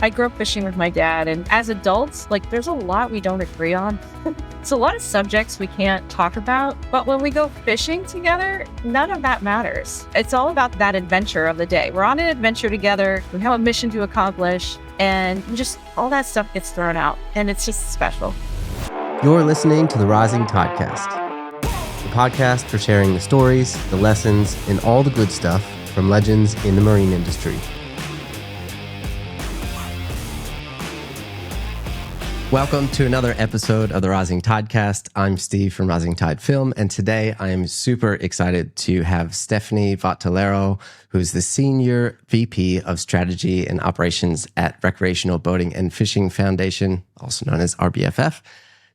I grew up fishing with my dad, and as adults, like there's a lot we don't agree on. It's a lot of subjects we can't talk about, but when we go fishing together, none of that matters. It's all about that adventure of the day. We're on an adventure together, we have a mission to accomplish, and just all that stuff gets thrown out, and it's just special. You're listening to the Rising Tidecast, the podcast for sharing the stories, the lessons, and all the good stuff from legends in the marine industry. Welcome to another episode of the Rising Tidecast. I'm Steve from Rising Tide Film, and today I am super excited to have Stephanie Vatalaro, who's the Senior VP of Strategy and Operations at Recreational Boating and Fishing Foundation, also known as RBFF.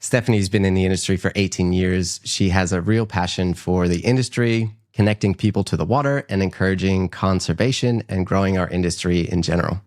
Stephanie's been in the industry for 18 years. She has a real passion for the industry, connecting people to the water, and encouraging conservation and growing our industry in general.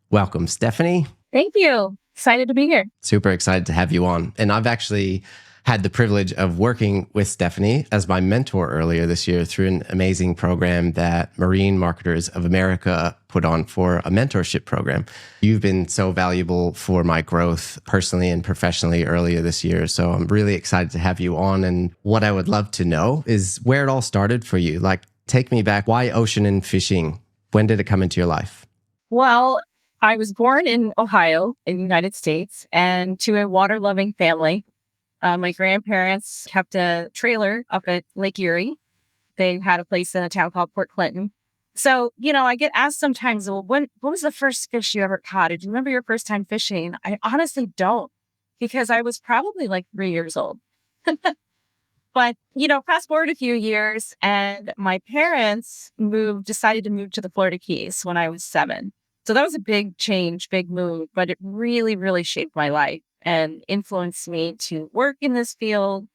Welcome, Stephanie. Thank you. Excited to be here. Super excited to have you on. And I've actually had the privilege of working with Stephanie as my mentor earlier this year through an amazing program that Marine Marketers of America put on for a mentorship program. You've been so valuable for my growth personally and professionally earlier this year. So I'm really excited to have you on. And what I would love to know is where it all started for you. Like, take me back. Why ocean and fishing? When did it come into your life? Well, I was born in Ohio in the United States and to a water-loving family. My grandparents kept a trailer up at Lake Erie. They had a place in a town called Port Clinton. So, I get asked sometimes, well, what was the first fish you ever caught? Do you remember your first time fishing? I honestly don't, because I was probably like 3 years old. But, fast forward a few years and my parents decided to move to the Florida Keys when I was 7. So that was a big change, big move, but it really, really shaped my life and influenced me to work in this field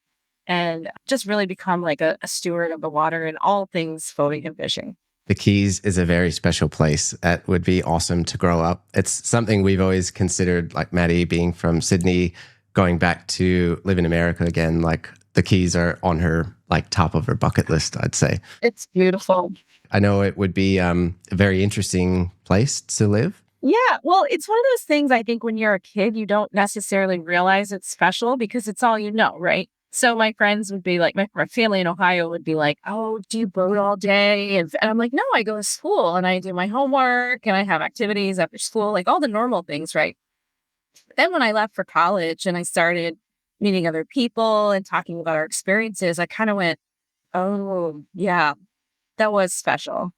and just really become like a steward of the water and all things boating and fishing. The Keys is a very special place. That would be awesome to grow up. It's something we've always considered, like Maddie being from Sydney, going back to live in America again, like the Keys are on her top of her bucket list, I'd say. It's beautiful. I know it would be a very interesting place to live. Yeah, well, it's one of those things I think when you're a kid, you don't necessarily realize it's special because it's all you know, right? So my friends would be like, my family in Ohio would be like, oh, do you boat all day? And I'm like, no, I go to school and I do my homework and I have activities after school, like all the normal things, right? But then when I left for college and I started meeting other people and talking about our experiences, I kind of went, oh, yeah. That was special.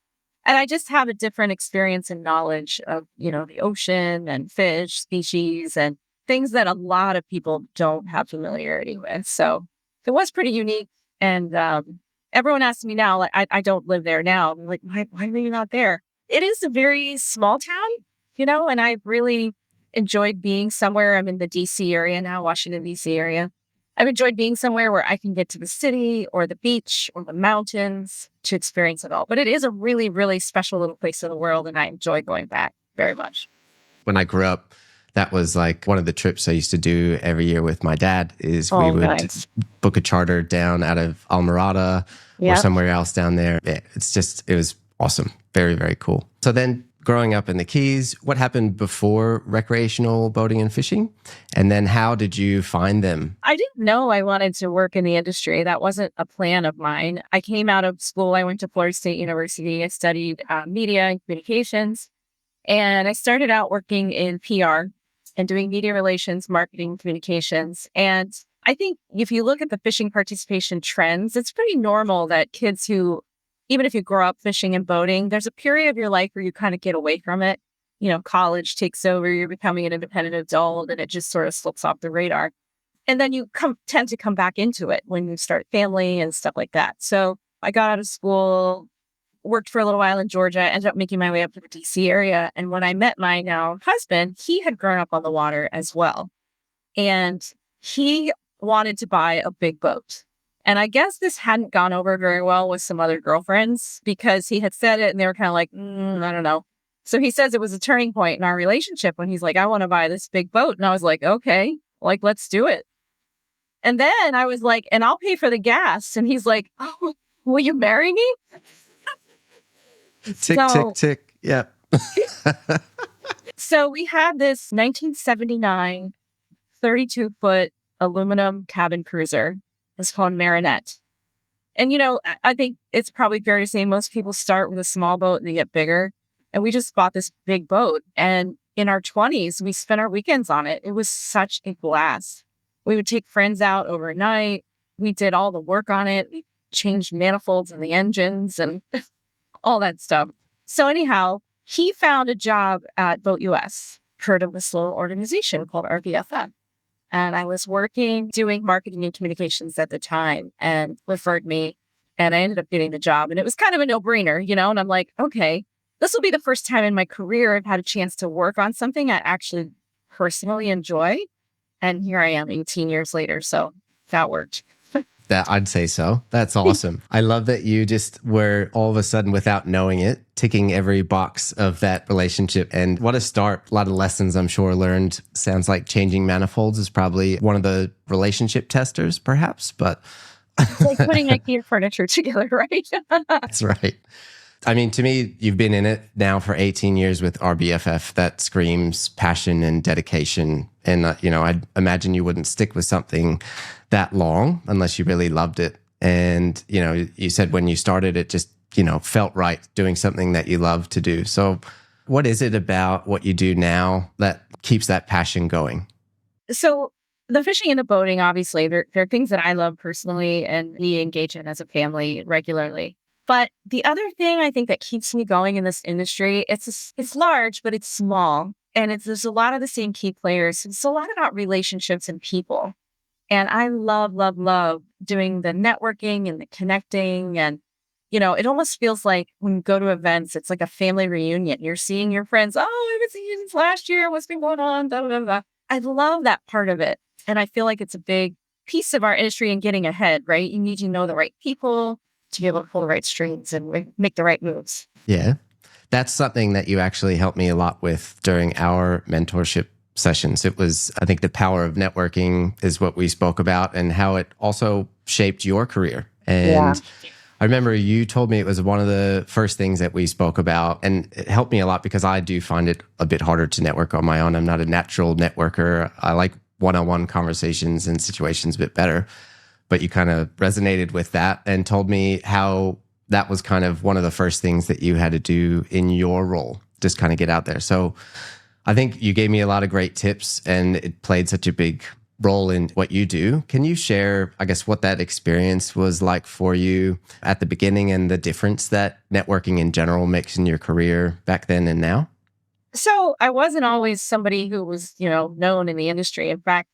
And I just have a different experience and knowledge of, the ocean and fish species and things that a lot of people don't have familiarity with. So it was pretty unique. And everyone asks me now, like, I don't live there now. I'm like, why are you not there? It is a very small town, and I've really enjoyed being somewhere. I'm in the DC area now, Washington, DC area. I've enjoyed being somewhere where I can get to the city or the beach or the mountains to experience it all. But it is a really, really special little place in the world, and I enjoy going back very much. When I grew up, that was like one of the trips I used to do every year with my dad is we would book a charter down out of Almirada or somewhere else down there. It was awesome. Very, very cool. So then growing up in the Keys, what happened before recreational boating and fishing? And then how did you find them? I didn't know I wanted to work in the industry. That wasn't a plan of mine. I came out of school. I went to Florida State University. I studied media and communications. And I started out working in PR and doing media relations, marketing, communications. And I think if you look at the fishing participation trends, it's pretty normal that kids who, even if you grow up fishing and boating, there's a period of your life where you kind of get away from it. College takes over, you're becoming an independent adult, and it just sort of slips off the radar. And then you tend to come back into it when you start family and stuff like that. So I got out of school, worked for a little while in Georgia, ended up making my way up to the DC area. And when I met my now husband, he had grown up on the water as well. And he wanted to buy a big boat. And I guess this hadn't gone over very well with some other girlfriends because he had said it and they were kind of like, I don't know. So he says it was a turning point in our relationship when he's like, I want to buy this big boat. And I was like, okay, let's do it. And then I was like, and I'll pay for the gas. And he's like, oh, will you marry me? Tick, tick, tick. Yep. So we had this 1979 32-foot aluminum cabin cruiser. It's called Marinette. And, I think it's probably fair to say most people start with a small boat and they get bigger. And we just bought this big boat. And in our 20s, we spent our weekends on it. It was such a blast. We would take friends out overnight. We did all the work on it. We changed manifolds in the engines and all that stuff. So anyhow, he found a job at Boat US, heard of this little organization called RBFF. And I was working, doing marketing and communications at the time, and referred me. And I ended up getting the job. And it was kind of a no-brainer, and I'm like, okay, this will be the first time in my career I've had a chance to work on something I actually personally enjoy. And here I am 18 years later. So that worked. That I'd say so. That's awesome. I love that you just were all of a sudden, without knowing it, ticking every box of that relationship. And what a start. A lot of lessons I'm sure learned. Sounds like changing manifolds is probably one of the relationship testers, perhaps, but it's like putting IKEA furniture together, right? That's right. I mean, to me, you've been in it now for 18 years with RBFF. That screams passion and dedication. And, I'd imagine you wouldn't stick with something that long unless you really loved it. And, you said when you started, it just, felt right doing something that you love to do. So what is it about what you do now that keeps that passion going? So the fishing and the boating, obviously, they're things that I love personally and we engage in as a family regularly. But the other thing I think that keeps me going in this industry, it's large, but it's small. And there's a lot of the same key players. It's a lot about relationships and people. And I love, love, love doing the networking and the connecting. And, it almost feels like when you go to events, it's like a family reunion. You're seeing your friends. Oh, I haven't seen you since last year. What's been going on? Da, da, da, da. I love that part of it. And I feel like it's a big piece of our industry in getting ahead, right? You need to know the right people to be able to pull the right strings and make the right moves. Yeah. That's something that you actually helped me a lot with during our mentorship sessions. It was, I think, the power of networking is what we spoke about and how it also shaped your career. And I remember you told me it was one of the first things that we spoke about, and it helped me a lot because I do find it a bit harder to network on my own. I'm not a natural networker. I like one-on-one conversations and situations a bit better. But you kind of resonated with that and told me how that was kind of one of the first things that you had to do in your role, just kind of get out there. So I think you gave me a lot of great tips and it played such a big role in what you do. Can you share, I guess, what that experience was like for you at the beginning and the difference that networking in general makes in your career back then and now? So I wasn't always somebody who was, known in the industry. In fact,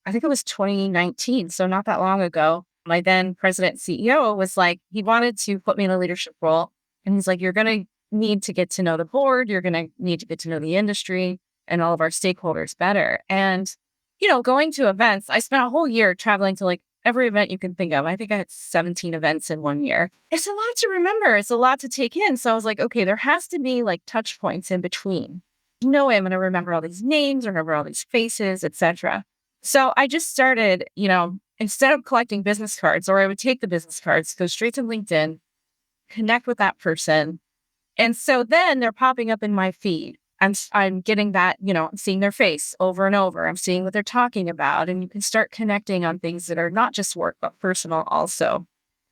I think it was 2019, so not that long ago. My then president and CEO was like, he wanted to put me in a leadership role. And he's like, you're going to need to get to know the board. You're going to need to get to know the industry and all of our stakeholders better. And, going to events, I spent a whole year traveling to like every event you can think of. I think I had 17 events in one year. It's a lot to remember. It's a lot to take in. So I was like, okay, there has to be like touch points in between. No way I'm going to remember all these names, remember all these faces, etc. So I just started, instead of collecting business cards, or I would take the business cards, go straight to LinkedIn, connect with that person. And so then they're popping up in my feed. I'm getting that, I'm seeing their face over and over. I'm seeing what they're talking about. And you can start connecting on things that are not just work, but personal also.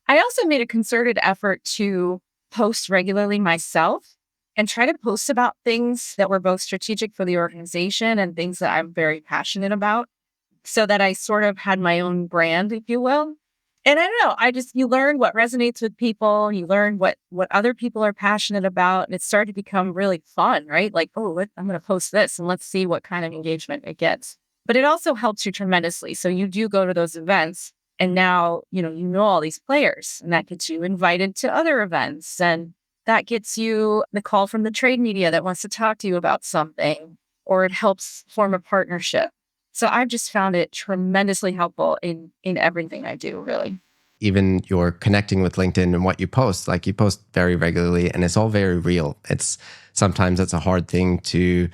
I also made a concerted effort to post regularly myself and try to post about things that were both strategic for the organization and things that I'm very passionate about, so that I sort of had my own brand, if you will. And I don't know, you learn what resonates with people. You learn what other people are passionate about. And it started to become really fun, right? Like, I'm going to post this and let's see what kind of engagement it gets. But it also helps you tremendously. So you do go to those events and now, you know all these players, and that gets you invited to other events. And that gets you the call from the trade media that wants to talk to you about something, or it helps form a partnership. So I've just found it tremendously helpful in everything I do, really. Even you're connecting with LinkedIn and what you post, like you post very regularly and it's all very real. Sometimes it's a hard thing to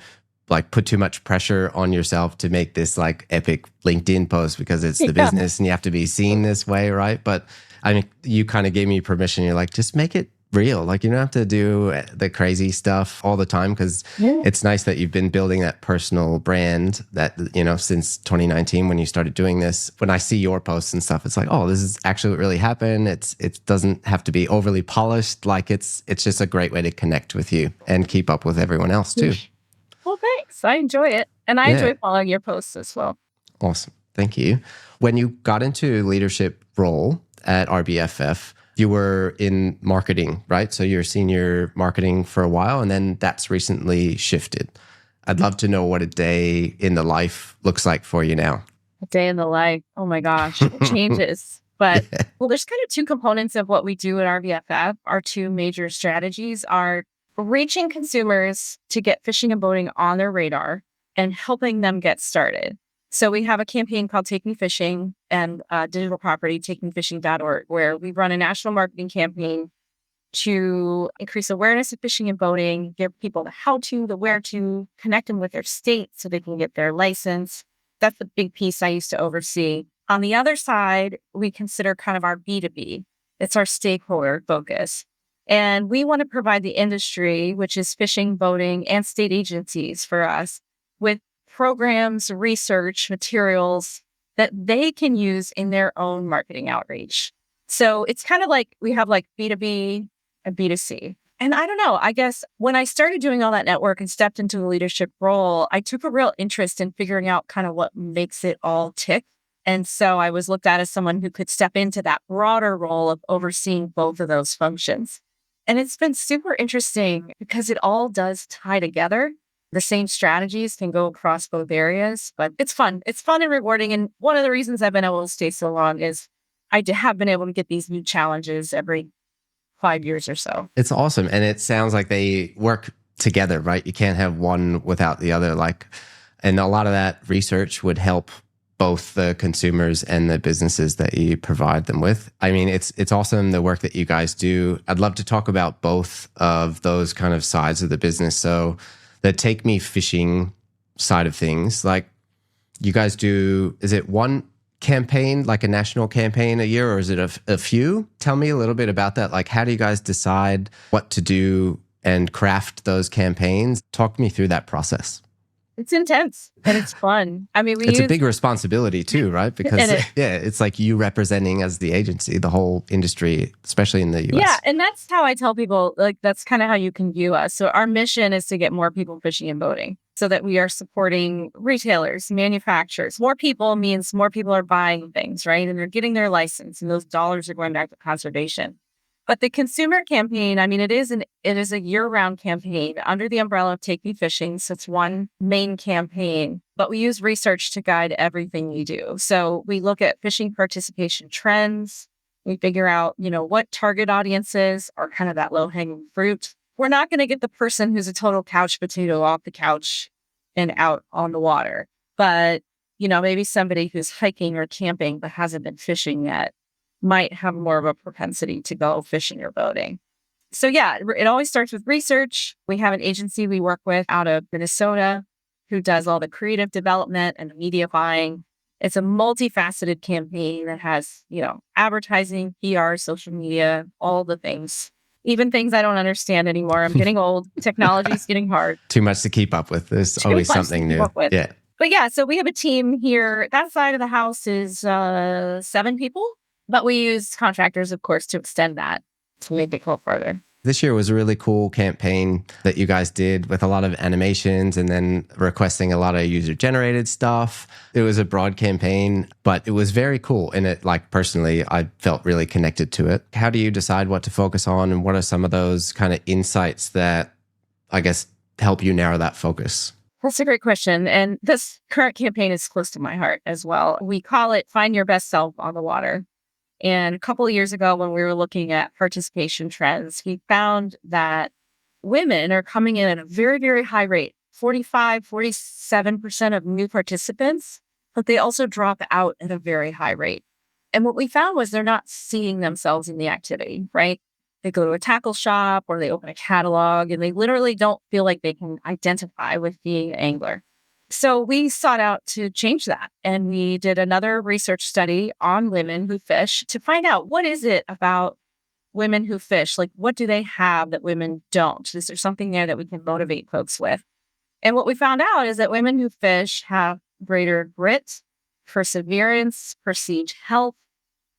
like put too much pressure on yourself to make this like epic LinkedIn post because it's the business and you have to be seen this way, right? But I mean, you kind of gave me permission. You're like, just make it real. Like you don't have to do the crazy stuff all the time because it's nice that you've been building that personal brand that, since 2019 when you started doing this. When I see your posts and stuff, it's like, oh, this is actually what really happened. It doesn't have to be overly polished. Like it's just a great way to connect with you and keep up with everyone else too. Well, thanks. I enjoy it. And I enjoy Yeah. following your posts as well. Awesome. Thank you. When you got into leadership role at RBFF, you were in marketing, right? So you're senior marketing for a while, and then that's recently shifted. I'd love to know what a day in the life looks like for you now. A day in the life. Oh my gosh, it changes. But well, there's kind of two components of what we do at RBFF. Our two major strategies are reaching consumers to get fishing and boating on their radar and helping them get started. So we have a campaign called Take Me Fishing and digital property, takemefishing.org, where we run a national marketing campaign to increase awareness of fishing and boating, give people the how-to, the where-to, connect them with their state so they can get their license. That's the big piece I used to oversee. On the other side, we consider kind of our B2B. It's our stakeholder focus. And we want to provide the industry, which is fishing, boating, and state agencies for us, with programs, research, materials that they can use in their own marketing outreach. So it's kind of like we have like B2B and B2C. And I don't know, I guess when I started doing all that network and stepped into the leadership role, I took a real interest in figuring out kind of what makes it all tick. And so I was looked at as someone who could step into that broader role of overseeing both of those functions. And it's been super interesting because it all does tie together. The same strategies can go across both areas, but it's fun. It's fun and rewarding. And one of the reasons I've been able to stay so long is I have been able to get these new challenges every 5 years or so. It's awesome. And it sounds like they work together, right? You can't have one without the other. And a lot of that research would help both the consumers and the businesses that you provide them with. I mean, it's awesome the work that you guys do. I'd love to talk about both of those kind of sides of the business. So the Take Me Fishing side of things, like you guys do, is it one campaign, like a national campaign a year, or is it a few? Tell me a little bit about that. Like, how do you guys decide what to do and craft those campaigns? Talk me through that process. It's intense and it's fun. I mean, it's a big responsibility too, right? Because it's like you representing as the agency, the whole industry, especially in the US. Yeah. And that's how I tell people, like, that's kind of how you can view us. So our mission is to get more people fishing and boating so that we are supporting retailers, manufacturers. More people means more people are buying things, right? And they're getting their license and those dollars are going back to conservation. But the consumer campaign, I mean, it is a year-round campaign under the umbrella of Take Me Fishing. So it's one main campaign, but we use research to guide everything we do. So we look at fishing participation trends. We figure out, what target audiences are kind of that low-hanging fruit. We're not going to get the person who's a total couch potato off the couch and out on the water. But, maybe somebody who's hiking or camping but hasn't been fishing yet might have more of a propensity to go fishing or boating. So yeah, it always starts with research. We have an agency we work with out of Minnesota who does all the creative development and the media buying. It's a multifaceted campaign that has, advertising, PR, social media, all the things. Even things I don't understand anymore. I'm getting old. Technology's getting hard. Too much to keep up with. There's always something new. Yeah. But yeah, so we have a team here. That side of the house is 7 people. But we use contractors, of course, to extend that to make it go further. This year was a really cool campaign that you guys did with a lot of animations and then requesting a lot of user-generated stuff. It was a broad campaign, but it was very cool. And it, personally, I felt really connected to it. How do you decide what to focus on? And what are some of those kind of insights that, I guess, help you narrow that focus? That's a great question. And this current campaign is close to my heart as well. We call it Find Your Best Self on the Water. And a couple of years ago, when we were looking at participation trends, we found that women are coming in at a very, very high rate, 47% of new participants, but they also drop out at a very high rate. And what we found was they're not seeing themselves in the activity, right? They go to a tackle shop or they open a catalog and they literally don't feel like they can identify with being an angler. So we sought out to change that. And we did another research study on women who fish to find out what is it about women who fish, like what do they have that women don't? Is there something there that we can motivate folks with? And what we found out is that women who fish have greater grit, perseverance, perceived health,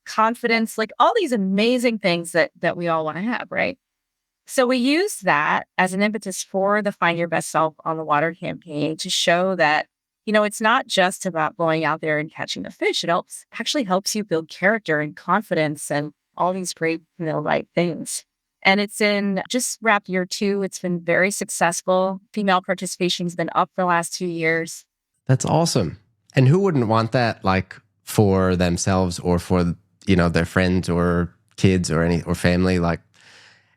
confidence, like all these amazing things that we all want to have, right? So we use that as an impetus for the Find Your Best Self on the Water campaign to show that, it's not just about going out there and catching the fish. It actually helps you build character and confidence and all these great, like things. And it's in just wrapped year 2. It's been very successful. Female participation has been up for the last 2 years. That's awesome. And who wouldn't want that, like for themselves or for, their friends or kids or family? Like,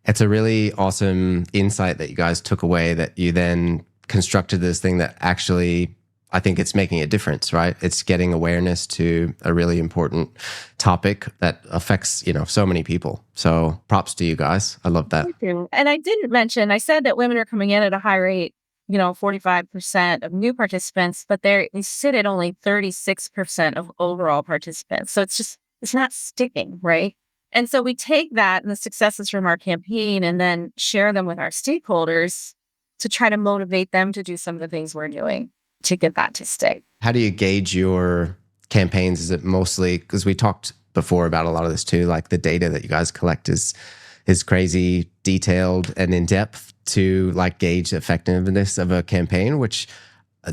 it's a really awesome insight that you guys took away, that you then constructed this thing that actually, I think it's making a difference, right? It's getting awareness to a really important topic that affects, so many people. So props to you guys. I love that. Thank you. And I said that women are coming in at a high rate, 45% of new participants, but they sit at only 36% of overall participants. So it's not sticking, right? And so we take that and the successes from our campaign and then share them with our stakeholders to try to motivate them to do some of the things we're doing to get that to stick. How do you gauge your campaigns? Is it mostly, because we talked before about a lot of this too, like the data that you guys collect is crazy detailed and in depth to like gauge the effectiveness of a campaign, which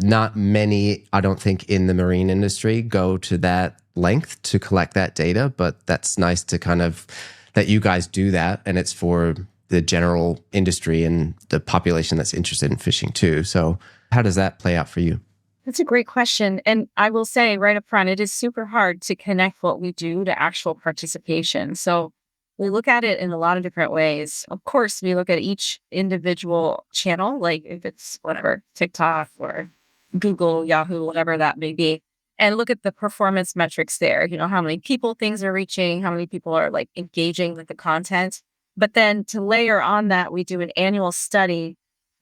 not many, I don't think, in the marine industry go to that length to collect that data, but that's nice to kind of, that you guys do that, and it's for the general industry and the population that's interested in fishing too. So how does that play out for you? That's a great question. And I will say right up front, it is super hard to connect what we do to actual participation. So we look at it in a lot of different ways. Of course, we look at each individual channel, like if it's whatever, TikTok or Google, Yahoo, whatever that may be, and look at the performance metrics there. How many people things are reaching, how many people are like engaging with the content. But then to layer on that, we do an annual study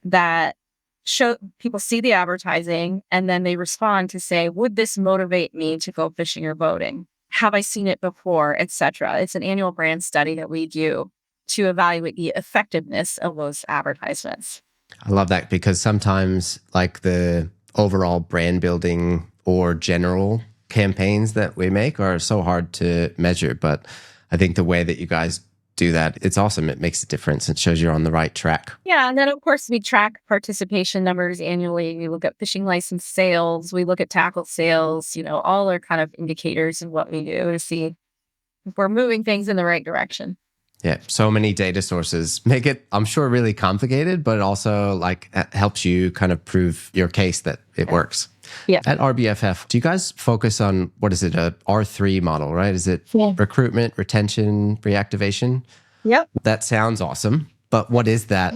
that show people see the advertising and then they respond to say, would this motivate me to go fishing or boating? Have I seen it before, etc. It's an annual brand study that we do to evaluate the effectiveness of those advertisements. I love that, because sometimes like the overall brand building or general campaigns that we make are so hard to measure. But I think the way that you guys do that, it's awesome. It makes a difference and shows you're on the right track. Yeah. And then, of course, we track participation numbers annually. We look at fishing license sales. We look at tackle sales, all are kind of indicators of what we do to see if we're moving things in the right direction. Yeah. So many data sources make it, I'm sure, really complicated, but it also like helps you kind of prove your case that it works. Yeah. At RBFF, do you guys focus on, what is it, a R3 model, right? Is it recruitment, retention, reactivation? Yep. That sounds awesome, but what is that?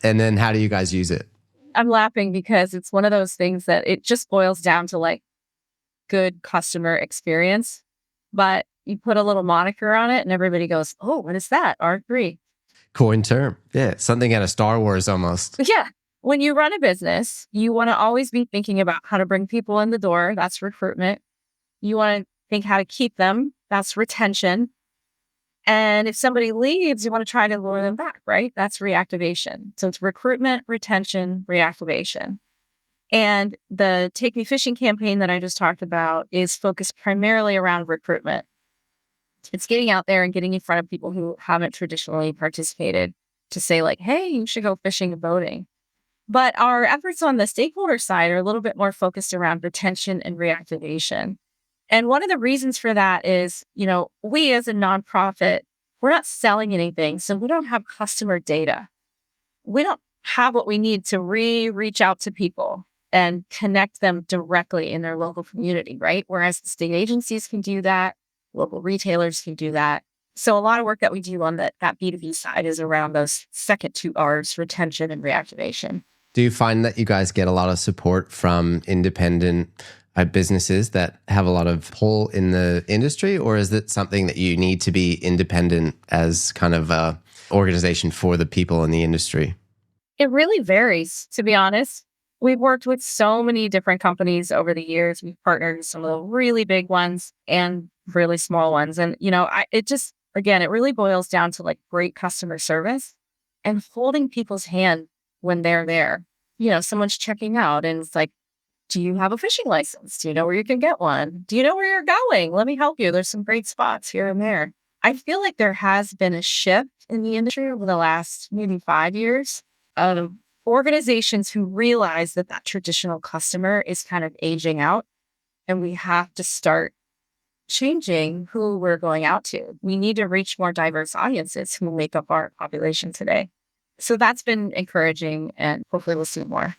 And then how do you guys use it? I'm laughing because it's one of those things that it just boils down to like good customer experience, but you put a little moniker on it and everybody goes, oh, what is that? R3. Coin term. Yeah. Something out of Star Wars almost. Yeah. When you run a business, you want to always be thinking about how to bring people in the door. That's recruitment. You want to think how to keep them. That's retention. And if somebody leaves, you want to try to lure them back, right? That's reactivation. So it's recruitment, retention, reactivation. And the Take Me Fishing campaign that I just talked about is focused primarily around recruitment. It's getting out there and getting in front of people who haven't traditionally participated to say like, hey, you should go fishing and boating. But our efforts on the stakeholder side are a little bit more focused around retention and reactivation. And one of the reasons for that is, we as a nonprofit, we're not selling anything. So we don't have customer data. We don't have what we need to reach out to people and connect them directly in their local community, right? Whereas the state agencies can do that, local retailers can do that. So a lot of work that we do on that B2B side is around those second 2 R's, retention and reactivation. Do you find that you guys get a lot of support from independent businesses that have a lot of pull in the industry, or is it something that you need to be independent as kind of a organization for the people in the industry? It really varies, to be honest. We've worked with so many different companies over the years. We've partnered with some of the really big ones and really small ones. And, again, it really boils down to like great customer service and holding people's hand when they're there. Someone's checking out and it's like, do you have a fishing license? Do you know where you can get one? Do you know where you're going? Let me help you. There's some great spots here and there. I feel like there has been a shift in the industry over the last maybe 5 years of organizations who realize that traditional customer is kind of aging out and we have to start changing who we're going out to. We need to reach more diverse audiences who make up our population today. So that's been encouraging and hopefully we'll see more.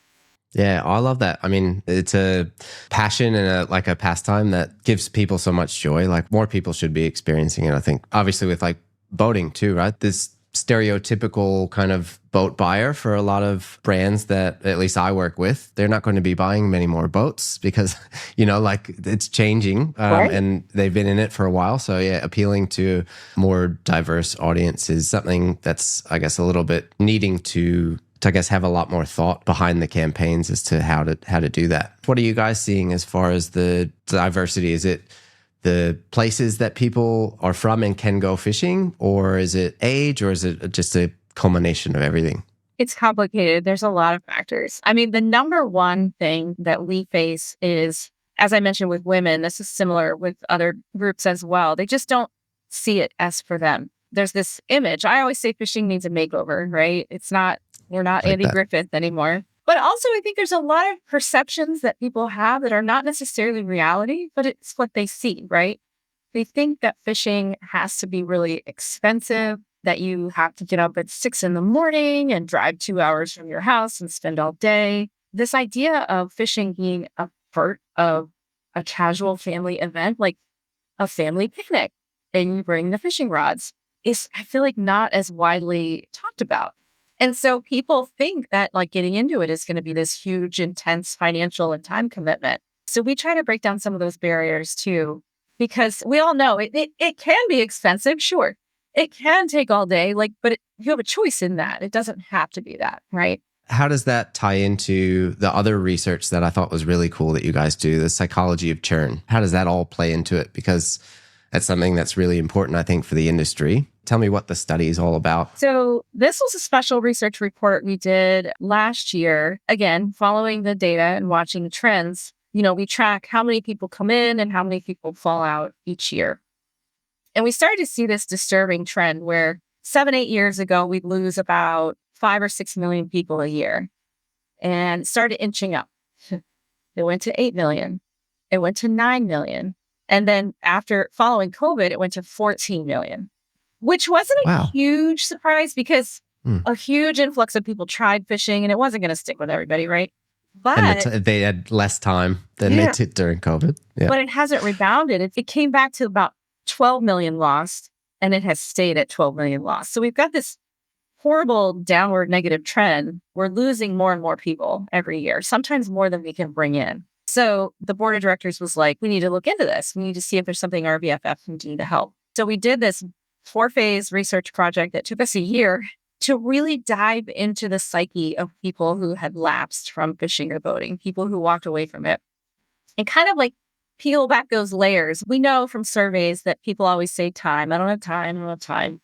Yeah, I love that. I mean, it's a passion and a pastime that gives people so much joy. Like more people should be experiencing it, I think. Obviously with like boating too, right? This stereotypical kind of boat buyer for a lot of brands that at least I work with, they're not going to be buying many more boats because, like it's changing Right. and they've been in it for a while. So yeah, appealing to more diverse audience is something that's, I guess, a little bit needing to I guess have a lot more thought behind the campaigns as to how to do that. What are you guys seeing as far as the diversity? Is it the places that people are from and can go fishing, or is it age, or is it just a culmination of everything? It's complicated. There's a lot of factors. I mean, the number one thing that we face is, as I mentioned with women, this is similar with other groups as well. They just don't see it as for them. There's this image. I always say fishing needs a makeover, right? We're not Like Andy that. Griffith anymore. But also, I think there's a lot of perceptions that people have that are not necessarily reality, but it's what they see, right? They think that fishing has to be really expensive, that you have to get up at 6 a.m. and drive 2 hours from your house and spend all day. This idea of fishing being a part of a casual family event, like a family picnic, and you bring the fishing rods, is, I feel like, not as widely talked about. And so people think that like getting into it is going to be this huge, intense financial and time commitment. So we try to break down some of those barriers too, because we all know it can be expensive. Sure. It can take all day, but you have a choice in that. It doesn't have to be that, right? How does that tie into the other research that I thought was really cool that you guys do, the psychology of churn? How does that all play into it? Because that's something that's really important, I think, for the industry. Tell me what the study is all about. So this was a special research report we did last year. Again, following the data and watching the trends, we track how many people come in and how many people fall out each year. And we started to see this disturbing trend where 7, 8 years ago, we'd lose about 5 or 6 million people a year, and it started inching up. It went to 8 million. It went to 9 million. And then after following COVID, it went to 14 million, which wasn't a Wow. huge surprise because a huge influx of people tried fishing and it wasn't going to stick with everybody, right? And But they had less time than they did during COVID. Yeah. but it hasn't rebounded. It came back to about 12 million lost, and it has stayed at 12 million lost. So we've got this horrible downward negative trend. We're losing more and more people every year, sometimes more than we can bring in. So the board of directors was like, we need to look into this. We need to see if there's something RBFF can do to help. So we did this 4-phase research project that took us a year to really dive into the psyche of people who had lapsed from fishing or boating, people who walked away from it, and kind of like peel back those layers. We know from surveys that people always say time. I don't have time. I don't have time.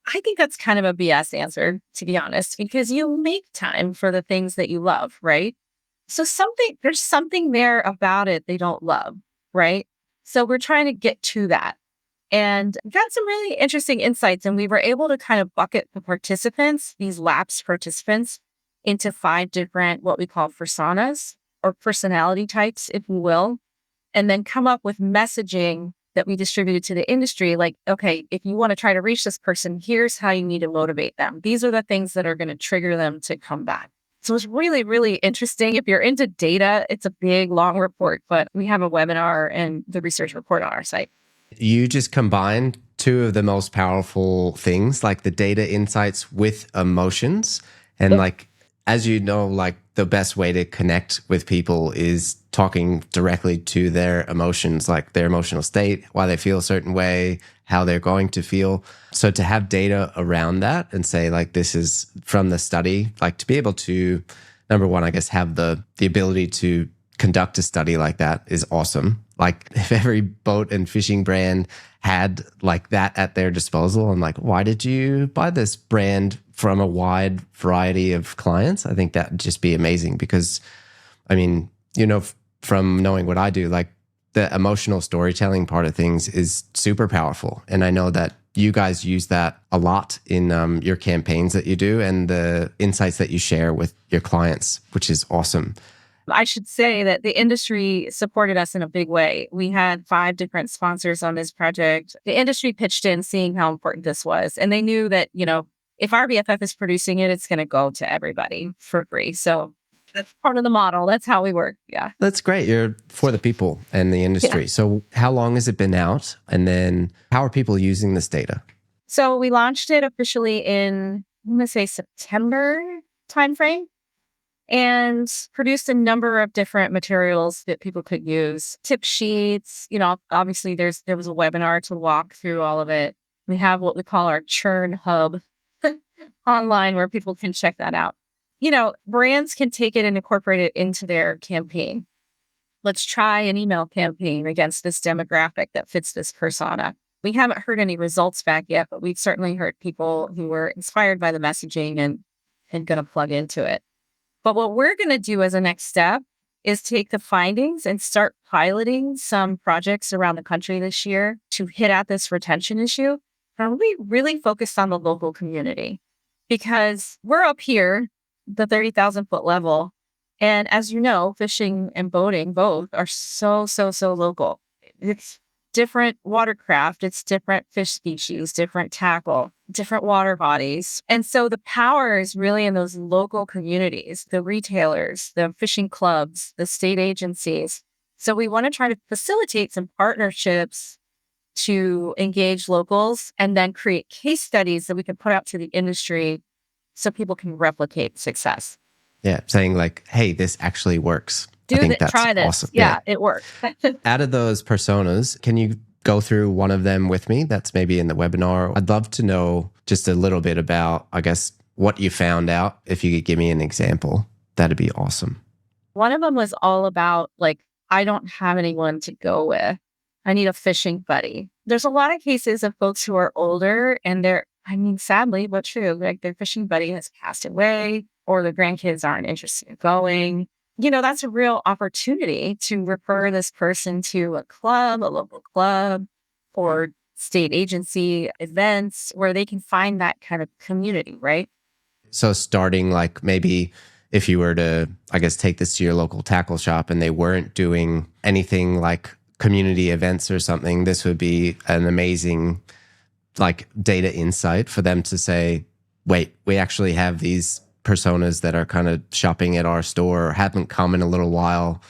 I think that's kind of a BS answer, to be honest, because you make time for the things that you love, right? So there's something there about it they don't love, right? So we're trying to get to that. And got some really interesting insights. And we were able to kind of bucket the participants, these lapsed participants, into 5 different what we call personas or personality types, if you will, and then come up with messaging that we distributed to the industry. Like, okay, if you want to try to reach this person, here's how you need to motivate them. These are the things that are going to trigger them to come back. So it's really, really interesting. If you're into data, it's a big, long report, but we have a webinar and the research report on our site. You just combined two of the most powerful things, like the data insights with emotions. And like, as you know, like the best way to connect with people is talking directly to their emotions, like their emotional state, why they feel a certain way, how they're going to feel. So to have data around that and say, like, this is from the study, like to be able to, number one, I guess, have the ability to conduct a study like that is awesome. Like if every boat and fishing brand had like that at their disposal, I'm like, why did you buy this brand from a wide variety of clients? I think that'd just be amazing because, I mean, from knowing what I do, like the emotional storytelling part of things is super powerful. And I know that you guys use that a lot in your campaigns that you do and the insights that you share with your clients, which is awesome. I should say that the industry supported us in a big way. We had 5 different sponsors on this project. The industry pitched in seeing how important this was. And they knew that, if RBFF is producing it, it's going to go to everybody for free. So that's part of the model. That's how we work. Yeah. That's great. You're for the people and the industry. Yeah. So how long has it been out? And then how are people using this data? So we launched it officially in, I'm going to say September timeframe, and produced a number of different materials that people could use. Tip sheets, obviously there was a webinar to walk through all of it. We have what we call our Churn hub online where people can check that out. Brands can take it and incorporate it into their campaign. Let's try an email campaign against this demographic that fits this persona. We haven't heard any results back yet, but we've certainly heard people who were inspired by the messaging and going to plug into it. But what we're going to do as a next step is take the findings and start piloting some projects around the country this year to hit at this retention issue. And we really focused on the local community because we're up here, the 30,000 foot level. And as you know, fishing and boating both are so local. It's different watercraft, it's different fish species, different tackle, different water bodies. And so the power is really in those local communities, the retailers, the fishing clubs, the state agencies. So we want to try to facilitate some partnerships to engage locals and then create case studies that we can put out to the industry so people can replicate success. Yeah, saying like, hey, this actually works. I think that's try this. awesome. Yeah, it works. Out of those personas, can you go through one of them with me that's maybe in the webinar? I'd love to know just a little bit about, I guess, what you found out. If you could give me an example, that'd be awesome. One of them was all about like, I don't have anyone to go with. I need a fishing buddy. There's a lot of cases of folks who are older and sadly, but true, like their fishing buddy has passed away or the grandkids aren't interested in going. That's a real opportunity to refer this person to a club, a local club, or state agency events where they can find that kind of community, right? So starting like maybe if you were to, I guess, take this to your local tackle shop and they weren't doing anything like community events or something, this would be an amazing like data insight for them to say, wait, we actually have these personas that are kind of shopping at our store or haven't come in a little while,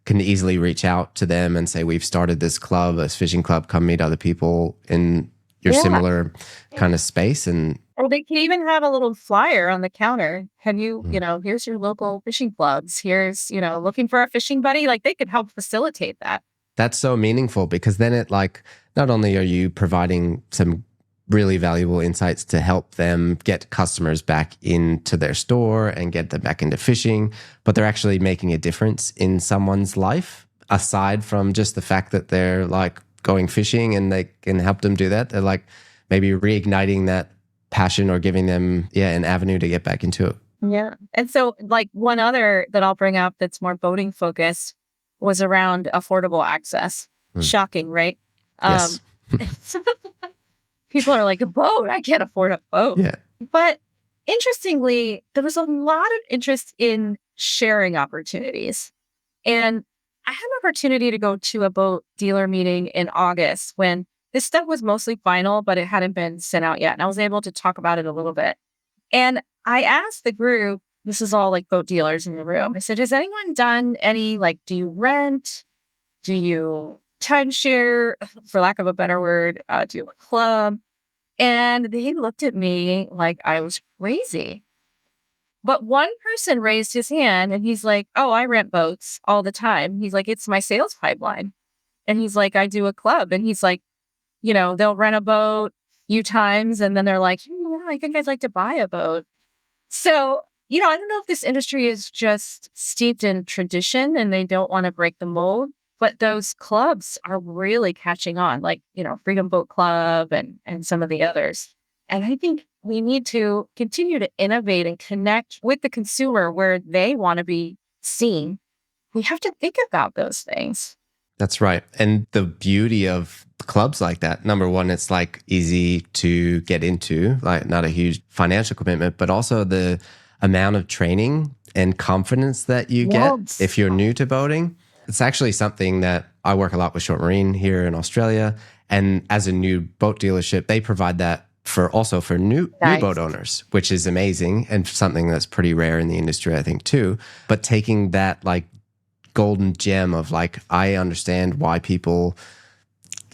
can easily reach out to them and say, we've started this club, this fishing club, come meet other people in your similar kind of space. Or they can even have a little flyer on the counter. Have you, here's your local fishing clubs. Here's, looking for a fishing buddy. Like they could help facilitate that. That's so meaningful because then it like, not only are you providing some really valuable insights to help them get customers back into their store and get them back into fishing, but they're actually making a difference in someone's life aside from just the fact that they're like going fishing and they can help them do that. They're like maybe reigniting that passion or giving them, an avenue to get back into it. Yeah. And so like one other that I'll bring up that's more boating focused was around affordable access. Shocking, right? Yes. People are like, a boat? I can't afford a boat. Yeah. But interestingly, there was a lot of interest in sharing opportunities. And I had an opportunity to go to a boat dealer meeting in August when this stuff was mostly final, but it hadn't been sent out yet. And I was able to talk about it a little bit. And I asked the group, this is all like boat dealers in the room. I said, has anyone done any, like, do you rent? Do you timeshare, for lack of a better word? Do you have a club? And they looked at me like I was crazy. But one person raised his hand and he's like, oh, I rent boats all the time. He's like, it's my sales pipeline. And he's like, I do a club. And he's like, they'll rent a boat a few times and then they're like, I think I'd like to buy a boat. So, I don't know if this industry is just steeped in tradition and they don't want to break the mold, But those clubs are really catching on, like, Freedom Boat Club and some of the others. And I think we need to continue to innovate and connect with the consumer where they want to be seen. We have to think about those things. That's right. And the beauty of clubs like that, number one, it's like easy to get into, like not a huge financial commitment, but also the amount of training and confidence that you get Yes. if you're new to boating. It's actually something that I work a lot with Short Marine here in Australia. And as a new boat dealership, they provide that for new boat Nice. owners, which is amazing and something that's pretty rare in the industry, I think, too. But taking that like golden gem of like, I understand why people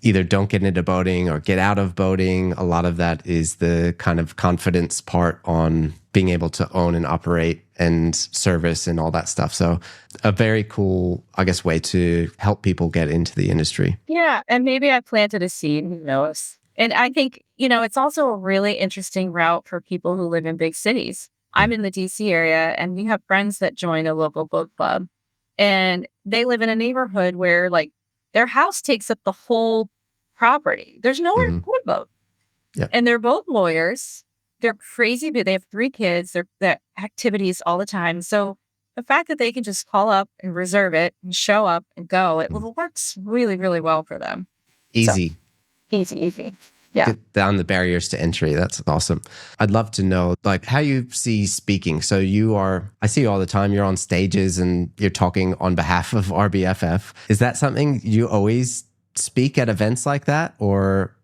either don't get into boating or get out of boating. A lot of that is the kind of confidence part on being able to own and operate and service and all that stuff. So a very cool, I guess, way to help people get into the industry. Yeah. And maybe I planted a seed, who knows? And I think, it's also a really interesting route for people who live in big cities. I'm in the DC area and we have friends that join a local boat club and they live in a neighborhood where like their house takes up the whole property. There's nowhere to put a boat. Yep. And they're both lawyers. They're crazy, but they have 3 kids. They're activities all the time. So the fact that they can just call up and reserve it and show up and go, it works really, really well for them. Easy. So, easy. Yeah. Get down the barriers to entry. That's awesome. I'd love to know like how you see speaking. So I see you all the time. You're on stages and you're talking on behalf of RBFF. Is that something you always speak at events like that, or?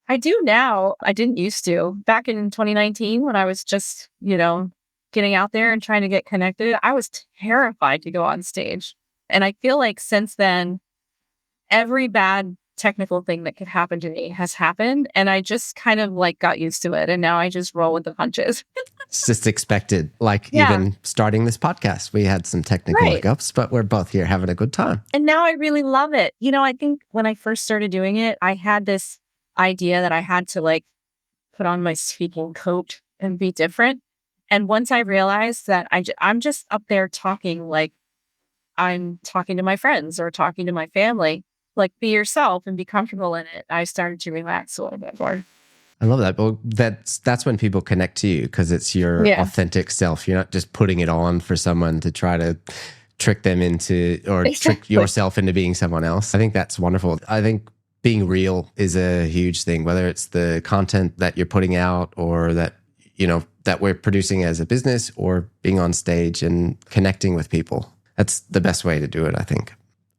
I do now. I didn't used to. Back in 2019, when I was just, getting out there and trying to get connected, I was terrified to go on stage. And I feel like since then, every bad technical thing that could happen to me has happened. And I just kind of like got used to it. And now I just roll with the punches. It's just expected. Like even starting this podcast, we had some technical hiccups, but we're both here having a good time. And now I really love it. I think when I first started doing it, I had this idea that I had to like put on my speaking coat and be different. And once I realized that I'm just up there talking like I'm talking to my friends or talking to my family, like be yourself and be comfortable in it, I started to relax a little bit more. I love that. Well, that's when people connect to you because it's your authentic self. You're not just putting it on for someone to try to trick them into or trick yourself into being someone else. I think that's wonderful. I think being real is a huge thing, whether it's the content that you're putting out or that, that we're producing as a business or being on stage and connecting with people. That's the best way to do it, I think.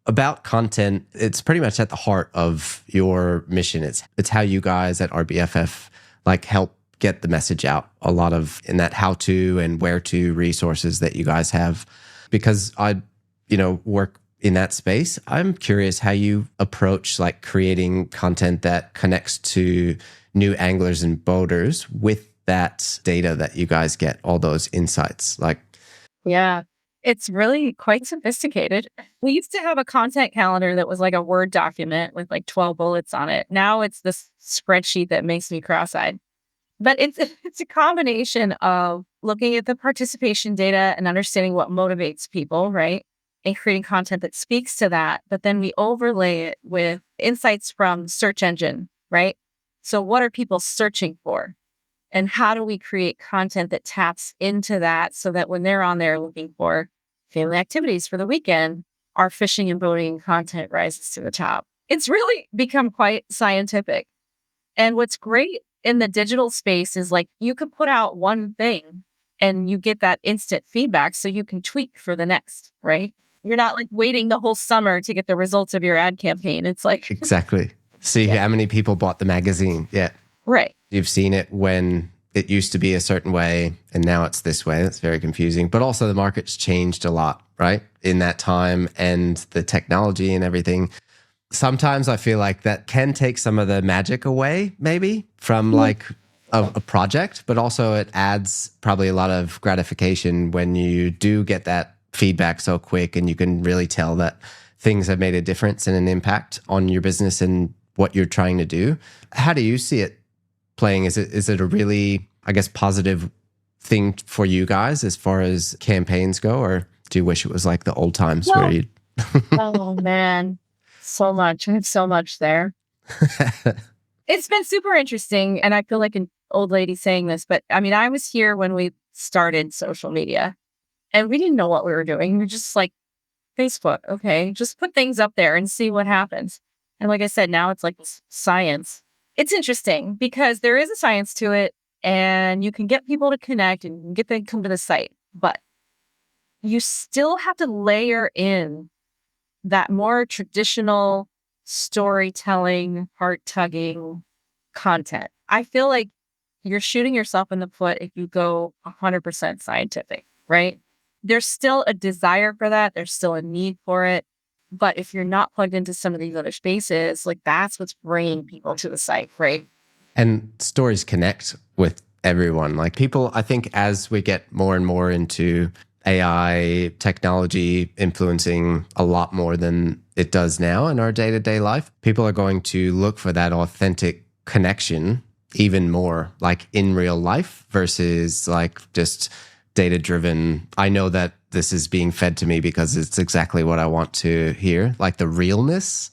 About content, it's pretty much at the heart of your mission. It's how you guys at RBFF like help get the message out. A lot of in that how to and where to resources that you guys have. Because I, work in that space, I'm curious how you approach like creating content that connects to new anglers and boaters with that data that you guys get, all those insights. Like, yeah. It's really quite sophisticated. We used to have a content calendar that was like a Word document with like 12 bullets on it. Now it's this spreadsheet that makes me cross-eyed. But it's a combination of looking at the participation data and understanding what motivates people, right? And creating content that speaks to that. But then we overlay it with insights from search engine, right? So what are people searching for? And how do we create content that taps into that so that when they're on there looking for family activities for the weekend, our fishing and boating content rises to the top? It's really become quite scientific. And what's great in the digital space is like you could put out one thing and you get that instant feedback so you can tweak for the next, right? You're not like waiting the whole summer to get the results of your ad campaign. It's like exactly. See how many people bought the magazine. Yeah. Right. You've seen it when it used to be a certain way and now it's this way. That's very confusing. But also the market's changed a lot, right? In that time and the technology and everything. Sometimes I feel like that can take some of the magic away, maybe from like a project, but also it adds probably a lot of gratification when you do get that feedback so quick and you can really tell that things have made a difference and an impact on your business and what you're trying to do. How do you see it playing? Is it a really, I guess, positive thing for you guys as far as campaigns go, or do you wish it was like the old times where you? Oh man, so much. I have so much there. It's been super interesting. And I feel like an old lady saying this, but I mean, I was here when we started social media and we didn't know what we were doing. We were just like, Facebook, okay, just put things up there and see what happens. And like I said, now it's like science. It's interesting because there is a science to it and you can get people to connect and you can get them to come to the site, but you still have to layer in that more traditional storytelling, heart tugging content. I feel like you're shooting yourself in the foot if you go 100% scientific, right? There's still a desire for that. There's still a need for it. But if you're not plugged into some of these other spaces, like that's what's bringing people to the site, right? And stories connect with everyone. Like people, I think as we get more and more into AI technology influencing a lot more than it does now in our day-to-day life, people are going to look for that authentic connection even more, like in real life versus like just data-driven. I know that this is being fed to me because it's exactly what I want to hear. Like the realness,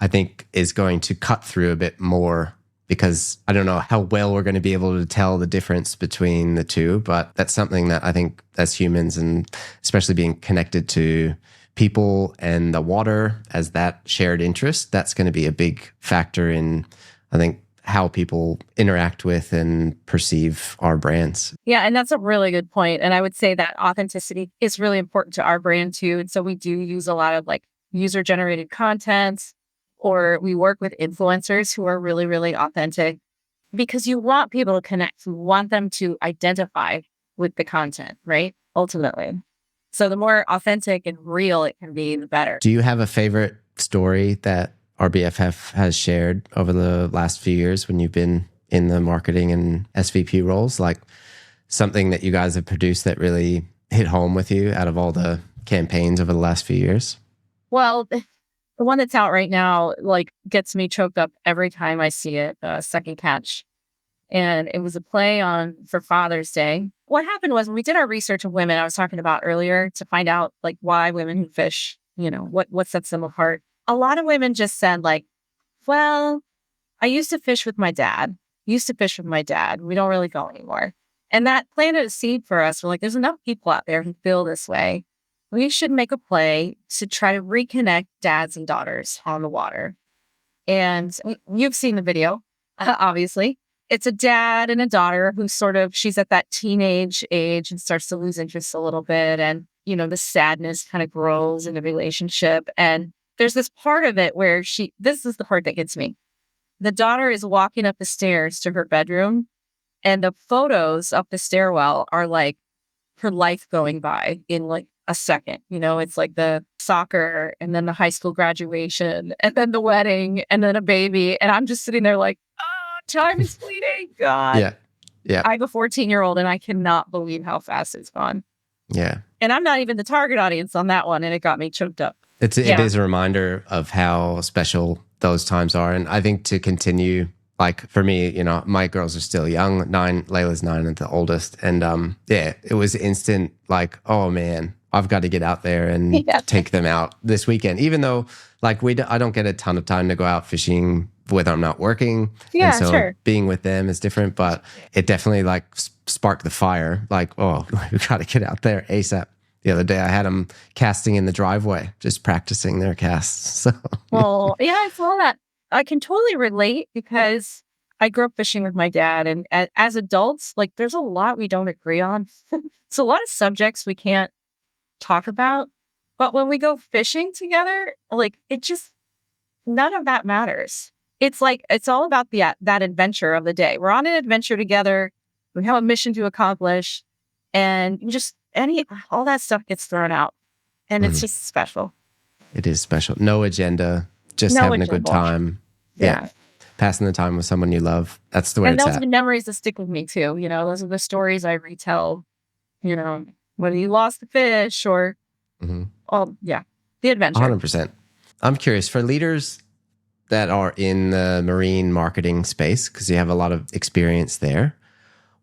I think, is going to cut through a bit more because I don't know how well we're going to be able to tell the difference between the two. But that's something that I think as humans, and especially being connected to people and the water as that shared interest, that's going to be a big factor in, I think, how people interact with and perceive our brands. Yeah, and that's a really good point. And I would say that authenticity is really important to our brand too. And so we do use a lot of like user generated content, or we work with influencers who are really, really authentic because you want people to connect. You want them to identify with the content, right? Ultimately. So the more authentic and real it can be, the better. Do you have a favorite story that RBFF has shared over the last few years when you've been in the marketing and SVP roles? Like something that you guys have produced that really hit home with you out of all the campaigns over the last few years? Well, the one that's out right now, like, gets me choked up every time I see it, Second Catch. And it was a play on for Father's Day. What happened was when we did our research of women, I was talking about earlier, to find out like why women who fish, what sets them apart. A lot of women just said like, well, I used to fish with my dad. Used to fish with my dad. We don't really go anymore. And that planted a seed for us. We're like, there's enough people out there who feel this way. We should make a play to try to reconnect dads and daughters on the water. And you've seen the video, obviously. It's a dad and a daughter who she's at that teenage age and starts to lose interest a little bit. And, the sadness kind of grows in the relationship. And there's this part of it where this is the part that gets me. The daughter is walking up the stairs to her bedroom, and the photos up the stairwell are like her life going by in like a second. It's like the soccer and then the high school graduation and then the wedding and then a baby. And I'm just sitting there like, oh, time is fleeting. God. Yeah. Yeah. I have a 14-year-old and I cannot believe how fast it's gone. Yeah. And I'm not even the target audience on that one. And it got me choked up. It is a reminder of how special those times are. And I think to continue, like for me, my girls are still young, Layla's 9 and the oldest. And it was instant like, oh man, I've got to get out there and take them out this weekend. Even though like I don't get a ton of time to go out fishing whether I'm not working. Yeah, and so sure. being with them is different, but it definitely like sparked the fire. Like, oh, we got to get out there ASAP. The other day I had them casting in the driveway, just practicing their casts. So, well, yeah, I saw that. I can totally relate because I grew up fishing with my dad. And as adults, like there's a lot we don't agree on. It's a lot of subjects we can't talk about. But when we go fishing together, like none of that matters. It's like, it's all about that adventure of the day. We're on an adventure together. We have a mission to accomplish. And all that stuff gets thrown out. And it's just special. It is special. No agenda, just having a good time. Yeah. Passing the time with someone you love. That's the way it's at. And those are the memories that stick with me too. Those are the stories I retell, whether you lost the fish or, the adventure. 100%. I'm curious, for leaders that are in the marine marketing space, because you have a lot of experience there,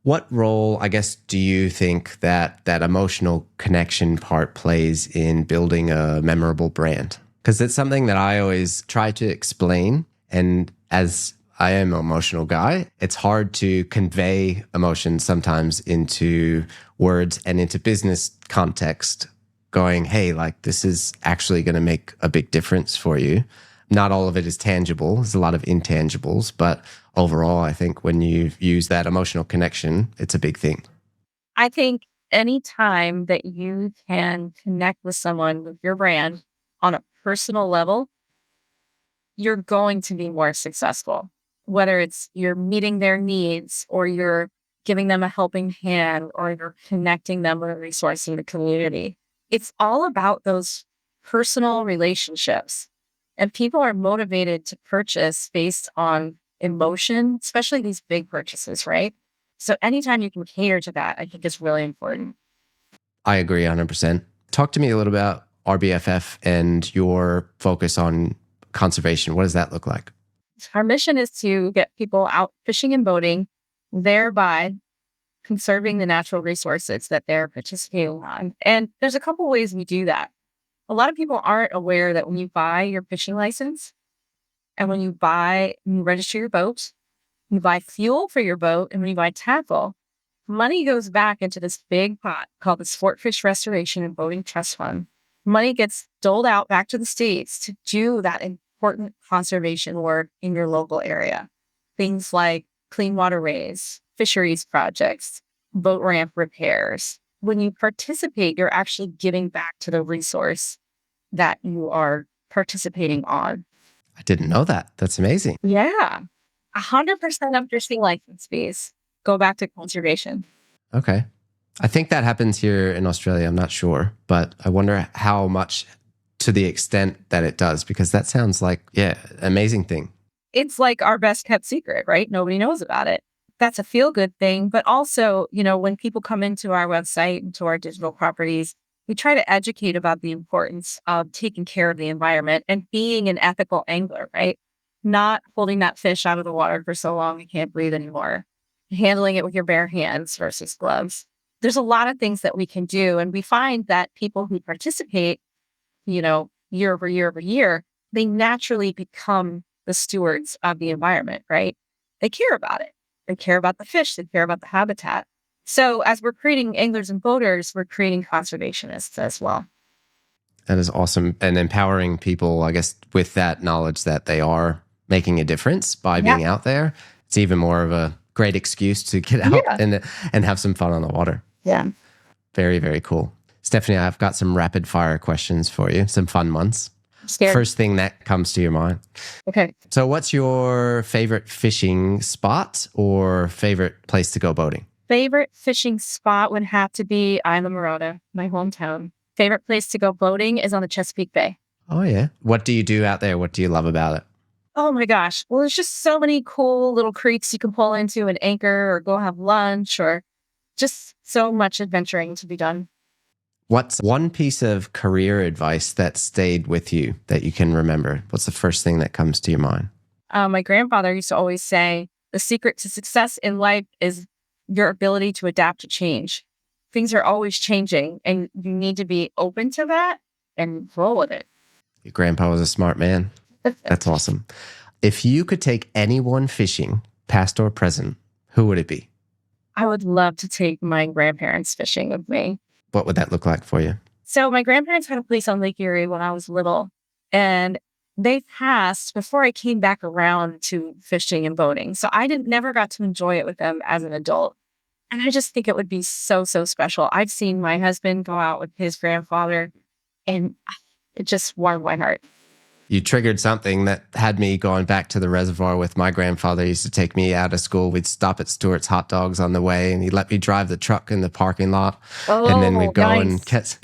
What role, I guess, do you think that that emotional connection part plays in building a memorable brand? Because it's something that I always try to explain. And as I am an emotional guy, it's hard to convey emotions sometimes into words and into business context, going, hey, like this is actually going to make a big difference for you. Not all of it is tangible. There's a lot of intangibles, but overall, I think when you use that emotional connection, it's a big thing. I think any time that you can connect with someone with your brand on a personal level, you're going to be more successful. Whether it's you're meeting their needs or you're giving them a helping hand or you're connecting them with a resource in the community. It's all about those personal relationships. And people are motivated to purchase based on emotion, especially these big purchases, right? So anytime you can cater to that, I think is really important. I agree 100%. Talk to me a little about RBFF and your focus on conservation. What does that look like? Our mission is to get people out fishing and boating, thereby conserving the natural resources that they're participating on. And there's a couple ways we do that. A lot of people aren't aware that when you buy your fishing license and when you register your boat, you buy fuel for your boat, and when you buy tackle, money goes back into this big pot called the Sport Fish Restoration and Boating Trust Fund. Money gets doled out back to the states to do that important conservation work in your local area. Things like clean waterways, fisheries projects, boat ramp repairs. When you participate, you're actually giving back to the resource that you are participating on. I didn't know that. That's amazing. Yeah. 100% of your sea license fees go back to conservation. Okay. I think that happens here in Australia. I'm not sure, but I wonder how much to the extent that it does, because that sounds like, yeah, amazing thing. It's like our best kept secret, right? Nobody knows about it. That's a feel good thing. But also, when people come into our website and to our digital properties, we try to educate about the importance of taking care of the environment and being an ethical angler, right? Not holding that fish out of the water for so long it can't breathe anymore. Handling it with your bare hands versus gloves. There's a lot of things that we can do. And we find that people who participate, year over year over year, they naturally become the stewards of the environment, right? They care about it. They care about the fish. They care about the habitat. So as we're creating anglers and boaters, we're creating conservationists as well. That is awesome. And empowering people, I guess, with that knowledge that they are making a difference by Yeah. being out there. It's even more of a great excuse to get out Yeah. and have some fun on the water. Yeah. Very, very cool. Stephanie, I've got some rapid fire questions for you, some fun ones. I'm scared. First thing that comes to your mind. Okay. So, what's your favorite fishing spot or favorite place to go boating? Favorite fishing spot would have to be Isla my hometown. Favorite place to go boating is on the Chesapeake Bay. Oh, yeah. What do you do out there? What do you love about it? Oh my gosh. Well, there's just so many cool little creeks you can pull into and anchor or go have lunch or just so much adventuring to be done. What's one piece of career advice that stayed with you that you can remember? What's the first thing that comes to your mind? My grandfather used to always say, the secret to success in life is your ability to adapt to change. Things are always changing and you need to be open to that and roll with it. Your grandpa was a smart man. That's awesome. If you could take anyone fishing, past or present, who would it be? I would love to take my grandparents fishing with me. What would that look like for you? So my grandparents had a place on Lake Erie when I was little, and they passed before I came back around to fishing and boating. So I never got to enjoy it with them as an adult. And I just think it would be so, so special. I've seen my husband go out with his grandfather, and it just warmed my heart. You triggered something that had me going back to the reservoir with my grandfather. He used to take me out of school. We'd stop at Stewart's Hot Dogs on the way, and he'd let me drive the truck in the parking lot. And then we'd go and catch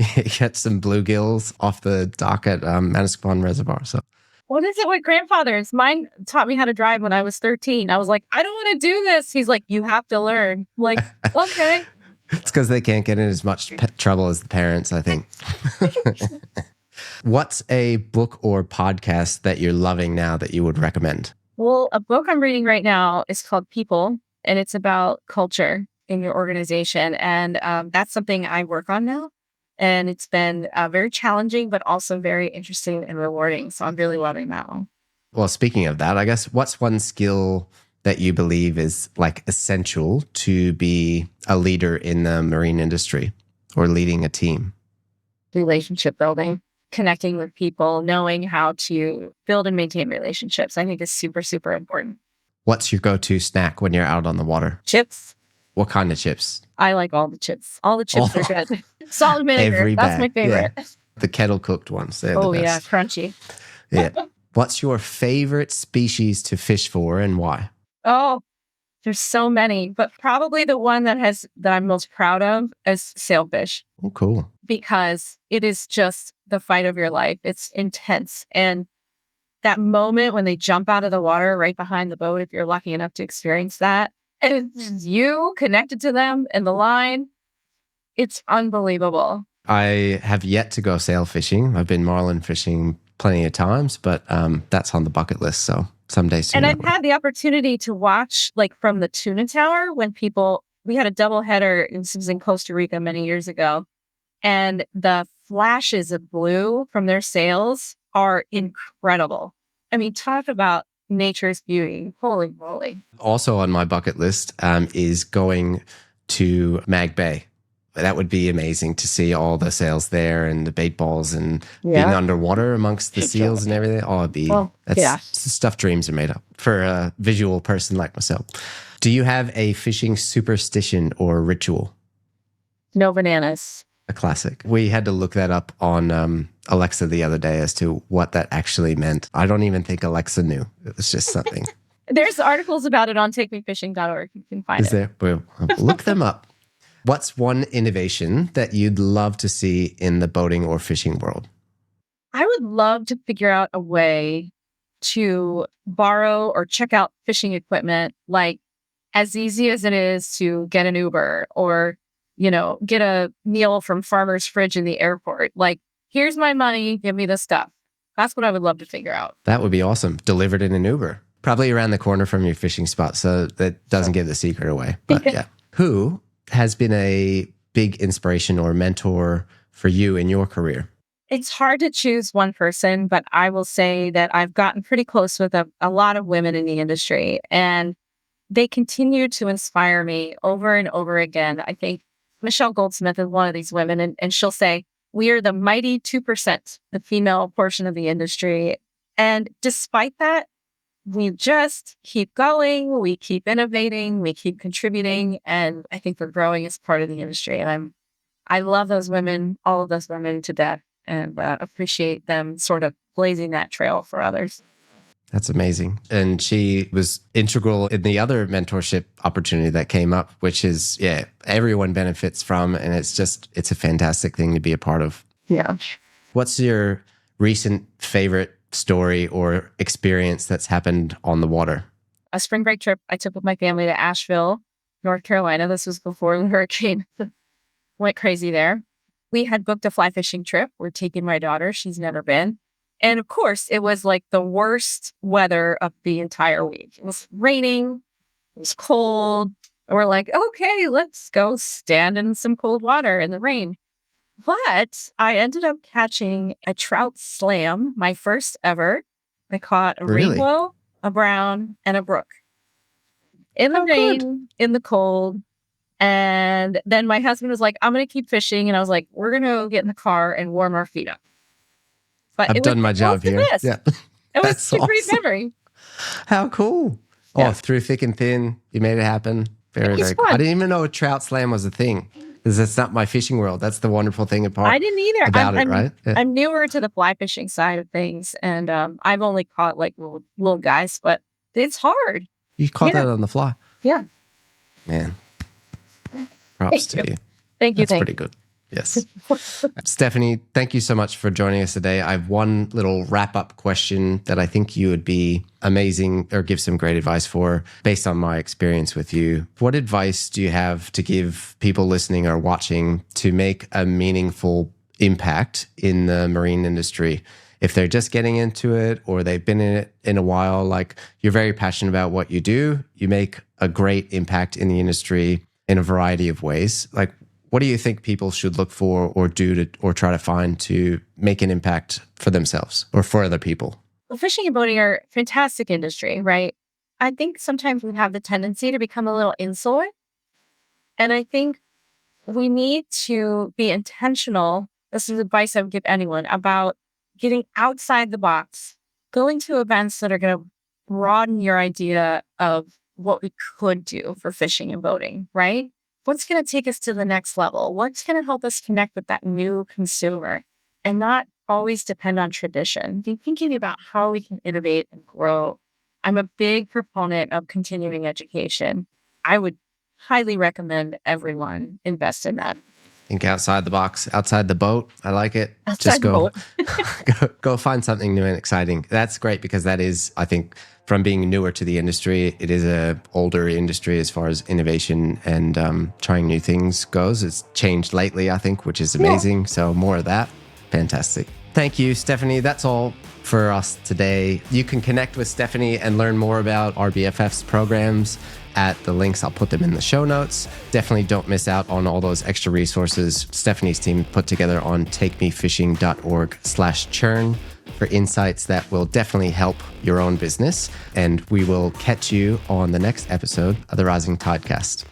some bluegills off the dock at Manasquan Reservoir. So, what is it with grandfathers? Mine taught me how to drive when I was 13. I was like, I don't want to do this. He's like, you have to learn. I'm like, okay. It's because they can't get in as much trouble as the parents, I think. What's a book or podcast that you're loving now that you would recommend? Well, a book I'm reading right now is called People, and it's about culture. in your organization. And that's something I work on now. And it's been very challenging, but also very interesting and rewarding. So I'm really loving that one. Well, speaking of that, I guess what's one skill that you believe is like essential to be a leader in the marine industry or leading a team? Relationship building, connecting with people, knowing how to build and maintain relationships, I think is super, super important. What's your go-to snack when you're out on the water? Chips. What kind of chips? I like all the chips. All the chips are good. Salt and vinegar. Every That's my bag. favorite. Yeah. The kettle cooked ones. They're Oh, the yeah. best. Crunchy. Yeah. What's your favorite species to fish for and why? Oh, there's so many, but probably the one that I'm most proud of is sailfish, Oh, cool. because it is just the fight of your life. It's intense. And that moment when they jump out of the water right behind the boat, if you're lucky enough to experience that, and it's you connected to them in the line, it's unbelievable. I have yet to go sail fishing. I've been marlin fishing plenty of times, but that's on the bucket list. So someday soon. And I I've will. had the opportunity to watch, like, from the tuna tower when we had a double header. This was in Costa Rica many years ago. And the flashes of blue from their sails are incredible. I mean, talk about nature's beauty. Holy moly. Also on my bucket list is going to Mag Bay. That would be amazing to see all the sails there and the bait balls and being underwater amongst the seals and everything. Oh, that's the stuff dreams are made up for a visual person like myself. Do you have a fishing superstition or ritual? No bananas. A classic. We had to look that up on Alexa the other day as to what that actually meant. I don't even think Alexa knew. It was just something. There's articles about it on takemefishing.org. You can find Is there? Well, look them up. What's one innovation that you'd love to see in the boating or fishing world? I would love to figure out a way to borrow or check out fishing equipment, like as easy as it is to get an Uber or, get a meal from Farmer's Fridge in the airport. Like, here's my money, give me the stuff. That's what I would love to figure out. That would be awesome. Delivered in an Uber. Probably around the corner from your fishing spot, so that doesn't give the secret away. But yeah. Who has been a big inspiration or mentor for you in your career? It's hard to choose one person, but I will say that I've gotten pretty close with a lot of women in the industry, and they continue to inspire me over and over again. I think Michelle Goldsmith is one of these women, and she'll say, we are the mighty 2%, the female portion of the industry. And despite that, we just keep going, we keep innovating, we keep contributing, and I think we're growing as part of the industry. And I love those women, all of those women to death, and appreciate them sort of blazing that trail for others. That's amazing. And she was integral in the other mentorship opportunity that came up, which is, everyone benefits from. And it's a fantastic thing to be a part of. Yeah. What's your recent favorite story or experience that's happened on the water? A spring break trip I took with my family to Asheville, North Carolina. This was before the hurricane went crazy there. We had booked a fly fishing trip. We're taking my daughter. She's never been. And of course, it was like the worst weather of the entire week. It was raining. It was cold. And we're like, okay, let's go stand in some cold water in the rain. But I ended up catching a trout slam, my first ever. I caught a rainbow, a brown, and a brook. In the rain, in the cold. And then my husband was like, I'm going to keep fishing. And I was like, we're going to go get in the car and warm our feet up. But I've done my job here. Yeah. It was a great memory. How cool. Yeah. Oh, through thick and thin, you made it happen. Very, very cool. I didn't even know a trout slam was a thing. Because that's not my fishing world. That's the wonderful thing I didn't either. About it, right? Yeah. I'm newer to the fly fishing side of things. And I've only caught like little guys, but it's hard. You caught that on the fly. Yeah. Man. Props to you. Thank you. That's pretty good. Yes. Stephanie, thank you so much for joining us today. I have one little wrap-up question that I think you would be amazing or give some great advice for based on my experience with you. What advice do you have to give people listening or watching to make a meaningful impact in the marine industry? If they're just getting into it or they've been in it in a while, like you're very passionate about what you do, you make a great impact in the industry. in a variety of ways. Like, what do you think people should look for or do to, or try to find to make an impact for themselves or for other people? Well, fishing and boating are a fantastic industry, right? I think sometimes we have the tendency to become a little insular. And I think we need to be intentional. This is advice I would give anyone about getting outside the box, going to events that are going to broaden your idea of what we could do for fishing and boating, right? What's going to take us to the next level? What's going to help us connect with that new consumer and not always depend on tradition? Be thinking about how we can innovate and grow. I'm a big proponent of continuing education. I would highly recommend everyone invest in that. Think outside the box, outside the boat. I like it. Outside the boat. Go find something new and exciting. That's great because that is, I think, from being newer to the industry, it is a older industry as far as innovation and trying new things goes. It's changed lately, I think, which is amazing. Yeah. So more of that. Fantastic. Thank you, Stephanie. That's all for us today. You can connect with Stephanie and learn more about RBFF's programs at the links. I'll put them in the show notes. Definitely don't miss out on all those extra resources Stephanie's team put together on takemefishing.org/churn for insights that will definitely help your own business. And we will catch you on the next episode of the Rising Tidecast.